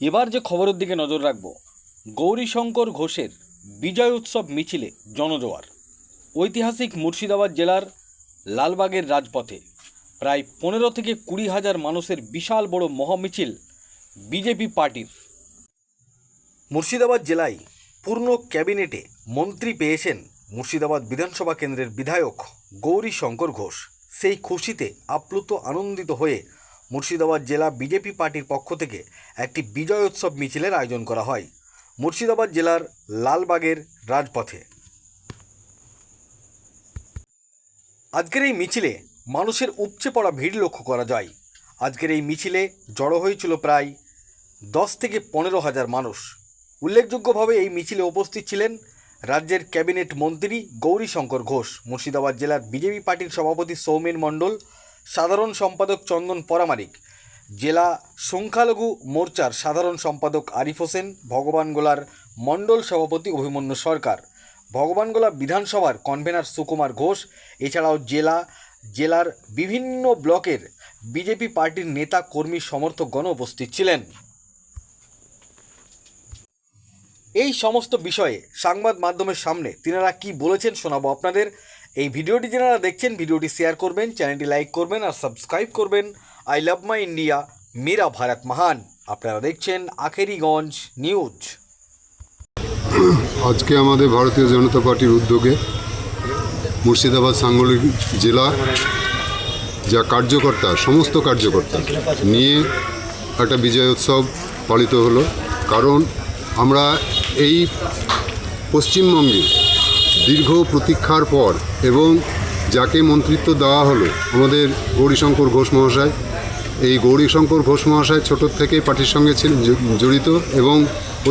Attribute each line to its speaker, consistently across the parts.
Speaker 1: এবার যে খবরের দিকে নজর রাখব, গৌরীশঙ্কর ঘোষের বিজয় উৎসব মিছিলে জনজোয়ার। ঐতিহাসিক মুর্শিদাবাদ জেলার লালবাগের রাজপথে প্রায় 15 থেকে 20 হাজার মানুষের বিশাল বড় মহামিছিল বিজেপি পার্টির। মুর্শিদাবাদ জেলায় পূর্ণ ক্যাবিনেটে মন্ত্রী পেয়েছেন মুর্শিদাবাদ বিধানসভা কেন্দ্রের বিধায়ক গৌরীশঙ্কর ঘোষ। সেই খুশিতে আপ্লুত আনন্দিত হয়ে মুর্শিদাবাদ জেলা বিজেপি পার্টির পক্ষ থেকে একটি বিজয় উৎসব মিছিলের আয়োজন করা হয় মুর্শিদাবাদ জেলার লালবাগের রাজপথে। আজকের এই মিছিলে মানুষের উপচে পড়া ভিড় লক্ষ্য করা যায়। আজকের এই মিছিলে জড়ো হয়েছিল প্রায় 10 থেকে 15 হাজার মানুষ। উল্লেখযোগ্যভাবে এই মিছিলে উপস্থিত ছিলেন রাজ্যের ক্যাবিনেট মন্ত্রী গৌরীশঙ্কর ঘোষ, মুর্শিদাবাদ জেলার বিজেপি পার্টির সভাপতি সৌমেন মণ্ডল, সাধারণ সম্পাদক চন্দন পরামারিক, জেলা সংখ্যালঘু মোর্চার সাধারণ সম্পাদক আরিফ হোসেন, ভগবানগোলার মণ্ডল সভাপতি অভিমন্যু সরকার, ভগবানগোলা বিধানসভার কনভেনার সুকুমার ঘোষ, এছাড়াও জেলার বিভিন্ন ব্লকের বিজেপি পার্টির নেতা কর্মী সমর্থকগণ উপস্থিত ছিলেন। এই সমস্ত বিষয়ে সংবাদ মাধ্যমের সামনে তিনারা কি বলেছেন শোনাবো আপনাদের। এই ভিডিওটি যারা দেখছেন ভিডিওটি শেয়ার করবেন, চ্যানেলটি লাইক করবেন আর সাবস্ক্রাইব করবেন। আই লাভ মাই ইন্ডিয়া, মেরা ভারত মহান। আপনারা দেখছেন আখেরিগঞ্জ নিউজ।
Speaker 2: আজকে আমাদের ভারতীয় জনতা পার্টির উদ্যোগে মুর্শিদাবাদ সাংগঠনিক জেলা যা কার্যকর্তা, সমস্ত কার্যকর্তা নিয়ে একটা বিজয় উৎসব পালিত হলো। কারণ আমরা এই পশ্চিমবঙ্গে দীর্ঘ প্রতীক্ষার পর এবং যাকে মন্ত্রিত্ব দেওয়া হলো আমাদের গৌরীশঙ্কর ঘোষ মহাশয়, এই গৌরীশঙ্কর ঘোষ মহাশয় ছোটোর থেকে পার্টির সঙ্গে ছিলেন জড়িত এবং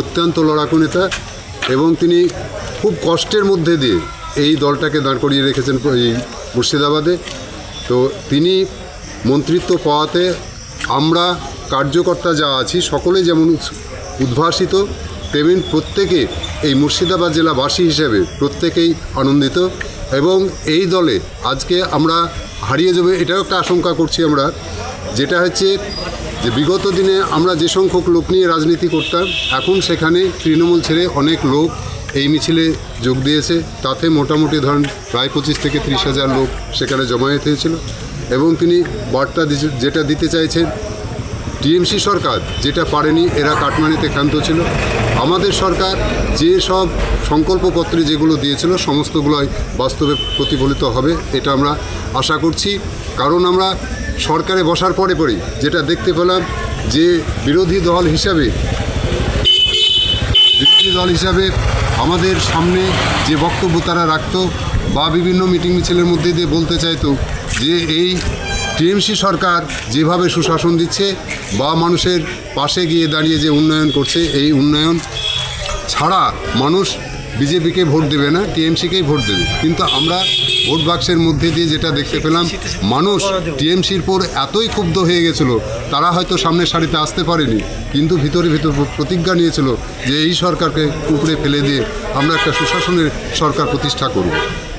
Speaker 2: অত্যন্ত লড়াকু নেতা, এবং তিনি খুব কষ্টের মধ্যে দিয়ে এই দলটাকে দাঁড় করিয়ে রেখেছেন এই মুর্শিদাবাদে। তো তিনি মন্ত্রিত্ব পাওয়াতে আমরা কার্যকর্তা যা আছি সকলে যেমন উদ্ভাসিত, তেমনি প্রত্যেকে এই মুর্শিদাবাদ জেলাবাসী হিসেবে প্রত্যেকেই আনন্দিত। এবং এই দলে আজকে আমরা হারিয়ে যাবে এটাও একটা আশঙ্কা করছি আমরা, যেটা হচ্ছে যে বিগত দিনে আমরা যে সংখ্যক লোক নিয়ে রাজনীতি করতাম, এখন সেখানে তৃণমূল ছেড়ে অনেক লোক এই মিছিলে যোগ দিয়েছে। তাতে মোটামুটি ধরেন প্রায় 25 থেকে 30 হাজার লোক সেখানে জমায়েত হয়েছিল। এবং তিনি বার্তা যেটা দিতে চাইছেন, টিএমসি সরকার যেটা পারেনি, এরা কাটমানিতে ক্ষান্ত ছিল। আমাদের সরকার যে সব সংকল্পপত্রে যেগুলো দিয়েছিল সমস্তগুলোই বাস্তবে প্রতিফলিত হবে, এটা আমরা আশা করছি। কারণ আমরা সরকারে বসার পরে যেটা দেখতে পেলাম যে বিরোধী দল হিসাবে আমাদের সামনে যে বক্তব্য তারা রাখত বা বিভিন্ন মিটিং মিছিলের মধ্যে দিয়ে বলতে চাইতো যে এই টিএমসি সরকার যেভাবে সুশাসন দিচ্ছে বা মানুষের পাশে গিয়ে দাঁড়িয়ে যে উন্নয়ন করছে, এই উন্নয়ন ছাড়া মানুষ বিজেপিকে ভোট দেবে না, টিএমসিকেই ভোট দেবে। কিন্তু আমরা ভোট বাক্সের মধ্যে দিয়ে যেটা দেখতে পেলাম, মানুষ টিএমসির পর এতই ক্ষুব্ধ হয়ে গেছিলো, তারা হয়তো সামনের সারিতে আসতে পারেনি, কিন্তু ভিতরে প্রতিজ্ঞা নিয়েছিল যে এই সরকারকে উপরে ফেলে দিয়ে আমরা একটা সুশাসনের সরকার প্রতিষ্ঠা করব।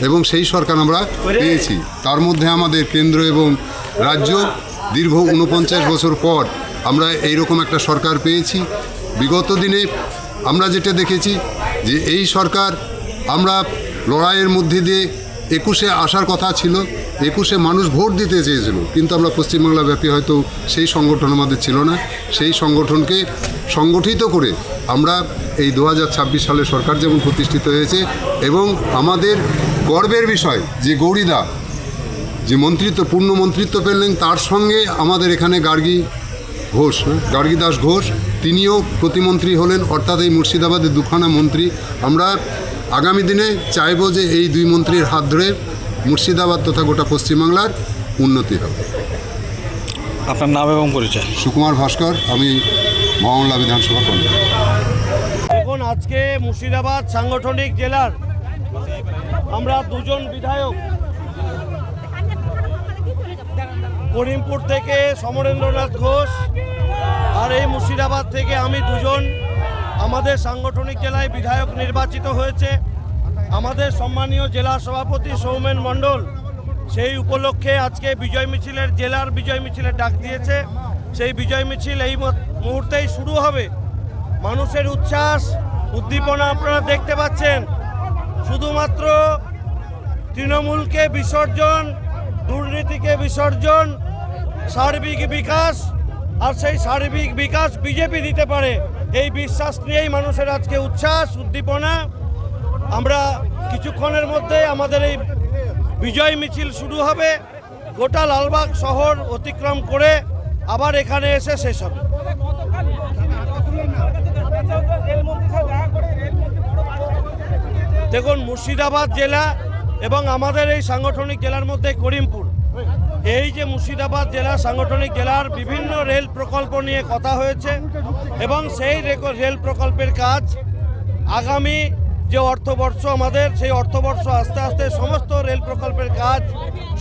Speaker 2: এবং সেই সরকার আমরা পেয়েছি। তার মধ্যে আমাদের কেন্দ্র এবং রাজ্য দীর্ঘ 49 বছর পর আমরা এইরকম একটা সরকার পেয়েছি। বিগত দিনে আমরা যেটা দেখেছি যে এই সরকার, আমরা লড়াইয়ের মধ্যে দিয়ে 21-এ আসার কথা ছিল, 21-এ মানুষ ভোট দিতে চেয়েছিল, কিন্তু আমরা পশ্চিমবাংলা ব্যাপী হয়তো সেই সংগঠন আমাদের ছিল না। সেই সংগঠনকে সংগঠিত করে আমরা এই 2026 সালে সরকার যেমন প্রতিষ্ঠিত হয়েছে। এবং আমাদের গর্বের বিষয় যে গৌরীদা যে পূর্ণ মন্ত্রিত্ব পেলেন, তার সঙ্গে আমাদের এখানে গার্গী দাস ঘোষ তিনিও প্রতিমন্ত্রী হলেন, অর্থাৎ এই মুর্শিদাবাদে দুখানা মন্ত্রী। আমরা আগামী দিনে চাইব যে এই দুই মন্ত্রীর হাত ধরে মুর্শিদাবাদ তথা গোটা পশ্চিমবাংলার উন্নতি হবে।
Speaker 1: আপনার নাম এবং পরিচয়?
Speaker 2: সুকুমার ভাস্কর, আমি ভগবানগোলা বিধানসভা কর্মী।
Speaker 3: দেখুন, আজকে মুর্শিদাবাদ সাংগঠনিক জেলার আমরা দুজন বিধায়ক, করিমপুর থেকে সমরেন্দ্রনাথ ঘোষ আর এই মুর্শিদাবাদ থেকে আমি দুজন আমাদের সাংগঠনিক জেলায় বিধায়ক নির্বাচিত হয়েছে। আমাদের সম্মানীয় জেলা সভাপতি সৌমেন মণ্ডল সেই উপলক্ষে আজকে জেলার বিজয় মিছিলের ডাক দিয়েছে। সেই বিজয় মিছিল এই মুহূর্তেই শুরু হবে। মানুষের উচ্ছ্বাস উদ্দীপনা আপনারা দেখতে পাচ্ছেন। শুধুমাত্র তৃণমূলকে বিসর্জন, দুর্নীতিকে বিসর্জন, সার্বিক বিকাশ, আর সেই সার্বিক বিকাশ বিজেপি দিতে পারে, এই বিশ্বাস নিয়েই মানুষের আজকে উচ্ছ্বাস উদ্দীপনা। আমরা কিছুক্ষণের মধ্যে আমাদের এই বিজয় মিছিল শুরু হবে, গোটা লালবাগ শহর অতিক্রম করে আবার এখানে এসে শেষ হবে। দেখুন, মুর্শিদাবাদ জেলা এবং আমাদের এই সাংগঠনিক জেলার মধ্যে করিমপুর, এই যে মুর্শিদাবাদ জেলা সাংগঠনিক জেলার বিভিন্ন রেল প্রকল্প নিয়ে কথা হয়েছে এবং সেই রেল প্রকল্পের কাজ আগামী যে অর্থবর্ষ আমাদের, সেই অর্থবর্ষ আস্তে আস্তে সমস্ত রেল প্রকল্পের কাজ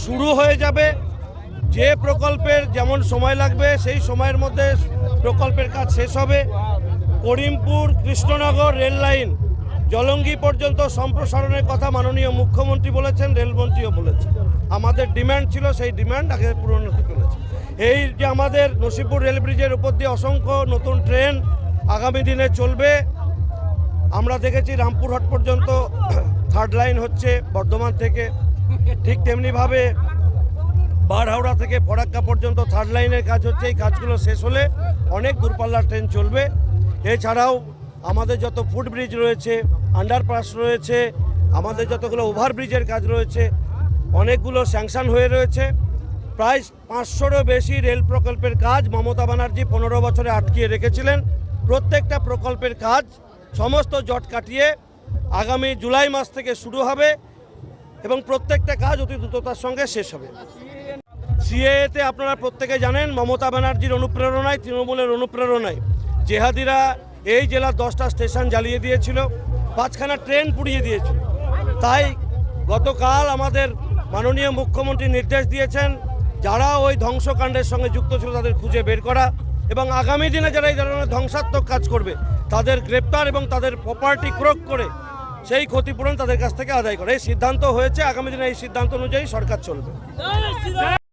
Speaker 3: শুরু হয়ে যাবে। যে প্রকল্পের যেমন সময় লাগবে সেই সময়ের মধ্যে প্রকল্পের কাজ শেষ হবে। করিমপুর কৃষ্ণনগর রেল লাইন জলঙ্গি পর্যন্ত সম্প্রসারণের কথা মাননীয় মুখ্যমন্ত্রী বলেছেন, রেলমন্ত্রীও বলেছেন। আমাদের ডিমান্ড ছিল, সেই ডিমান্ড আগে পূরণ হতে চলেছে। এই যে আমাদের নসিপুর রেল ব্রিজের উপর দিয়ে অসংখ্য নতুন ট্রেন আগামী দিনে চলবে। আমরা দেখেছি রামপুরহাট পর্যন্ত থার্ড লাইন হচ্ছে বর্ধমান থেকে, ঠিক তেমনিভাবে বারহাওড়া থেকে ফরাক্কা পর্যন্ত থার্ড লাইনের কাজ হচ্ছে। এই কাজগুলো শেষ হলে অনেক দূরপাল্লার ট্রেন চলবে। এছাড়াও আমাদের যত ফুটব্রিজ রয়েছে, আন্ডারপাস রয়েছে, আমাদের যতগুলো ওভারব্রিজের কাজ রয়েছে, অনেকগুলো স্যাংশন হয়ে রয়েছে। প্রায় 500রও বেশি রেল প্রকল্পের কাজ মমতা ব্যানার্জি 15 বছরে আটকিয়ে রেখেছিলেন। প্রত্যেকটা প্রকল্পের কাজ সমস্ত জট কাটিয়ে আগামী জুলাই মাস থেকে শুরু হবে এবং প্রত্যেকটা কাজ অতি দ্রুততার সঙ্গে শেষ হবে। সিএএতে আপনারা প্রত্যেকে জানেন, মমতা ব্যানার্জির অনুপ্রেরণায়, তৃণমূলের অনুপ্রেরণায় জেহাদিরা এই জেলার 10টা স্টেশন জ্বালিয়ে দিয়েছিল, 5খানা ট্রেন পুড়িয়ে দিয়েছিল। তাই গতকাল আমাদের মাননীয় মুখ্যমন্ত্রী নির্দেশ দিয়েছেন যারা ওই ধ্বংসকাণ্ডের সঙ্গে যুক্ত ছিল তাদের খুঁজে বের করা এবং আগামী দিনে যারা এই ধরনের ধ্বংসাত্মক কাজ করবে তাদের গ্রেপ্তার এবং তাদের প্রপার্টি ক্রোক করে সেই ক্ষতিপূরণ তাদের কাছ থেকে আদায় করে। এই সিদ্ধান্ত হয়েছে, আগামী দিনে এই সিদ্ধান্ত অনুযায়ী সরকার চলবে।